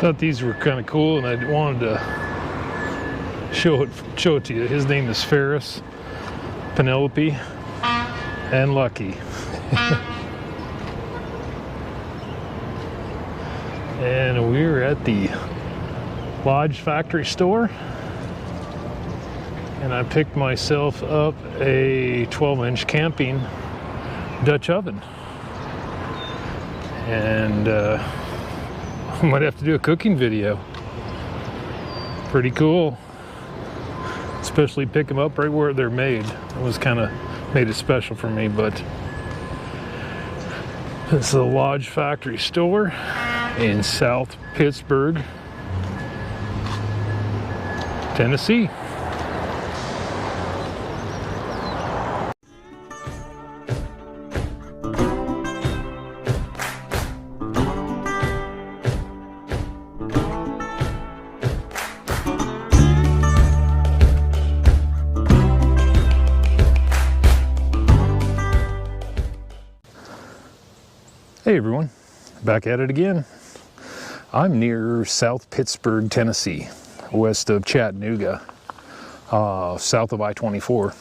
Thought these were kind of cool, and I wanted to show it to you. His name is Ferris, Penelope, and Lucky. And we're at the Lodge factory store, and I picked myself up a 12-inch camping Dutch oven, and I might have to do a cooking video. Pretty cool, especially pick them up right where they're made. It was kind of made it special for me. But this is the Lodge factory store in South Pittsburgh, Tennessee. Hey everyone, back at it again. I'm near South Pittsburgh, Tennessee, west of Chattanooga, south of I-24.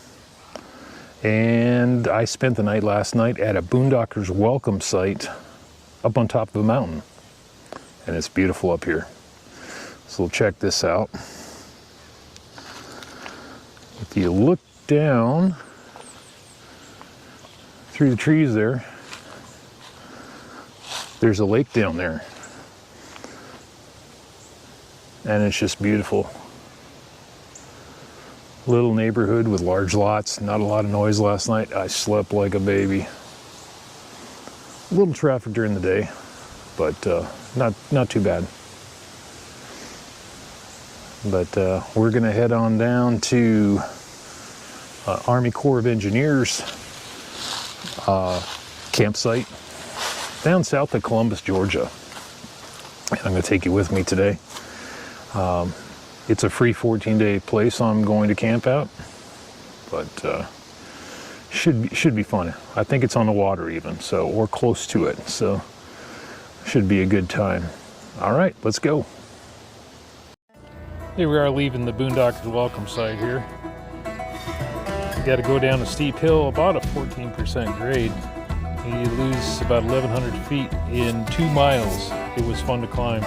And I spent the night last night at a boondockers welcome site up on top of a mountain. And it's beautiful up here. So check this out. If you look down through the trees there, there's a lake down there, and it's just beautiful. Little neighborhood with large lots, not a lot of noise last night. I slept like a baby. A little traffic during the day, but not too bad. But we're gonna head on down to Army Corps of Engineers campsite down south of Columbus, Georgia. And I'm going to take you with me today. It's a free 14-day place I'm going to camp out, but should be fun. I think it's on the water even, so, or close to it, so should be a good time. All right, let's go. Here we are leaving the boondockers welcome site here. We got to go down a steep hill, about a 14% grade. You lose about 1,100 feet in 2 miles. It was fun to climb.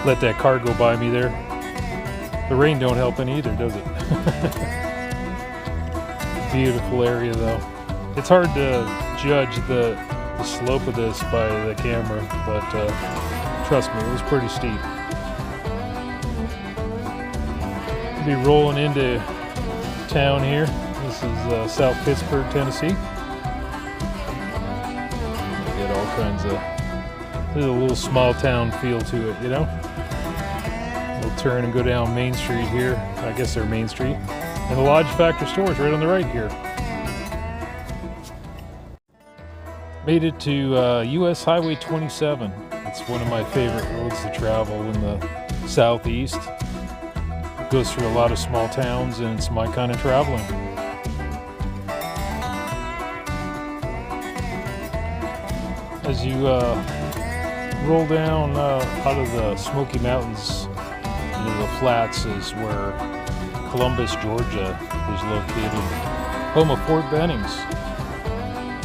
Let that car go by me there. The rain don't help any either, does it? Beautiful area though. It's hard to judge the slope of this by the camera, but trust me, it was pretty steep. We'll be rolling into town here. This is South Pittsburgh, Tennessee. Kinds of, there's a little small town feel to it, you know. We'll turn and go down Main Street here. I guess they're Main Street. And the Lodge factory store is right on the right here. Made it to US Highway 27. It's one of my favorite roads to travel in the southeast. It goes through a lot of small towns, and it's my kind of traveling. As you roll down out of the Smoky Mountains into the flats is where Columbus, Georgia is located. Home of Fort Bennings.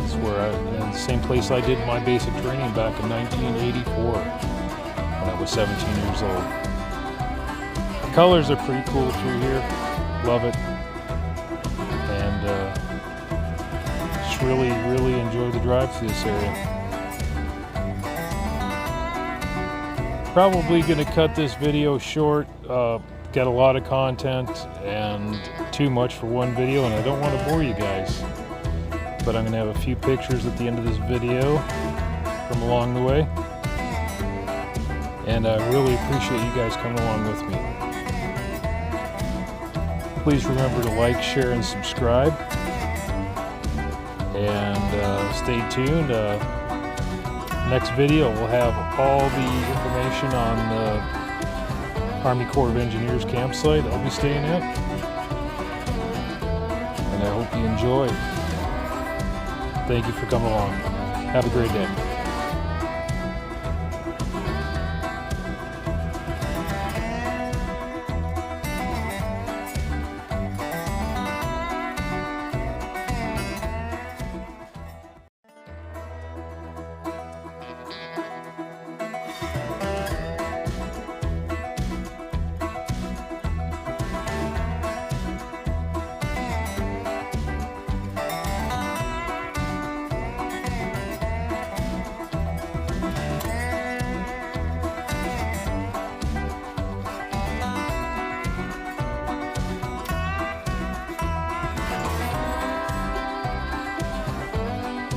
It's where the same place I did my basic training back in 1984 when I was 17 years old. The colors are pretty cool through here. Love it. And just really enjoy the drive through this area. Probably going to cut this video short. Got a lot of content and too much for one video, and I don't want to bore you guys. But I'm going to have a few pictures at the end of this video from along the way. And I really appreciate you guys coming along with me. Please remember to like, share, and subscribe. And stay tuned. Next video will have all the information on the Army Corps of Engineers campsite I'll be staying at. And I hope you enjoy. Thank you for coming along. Have a great day.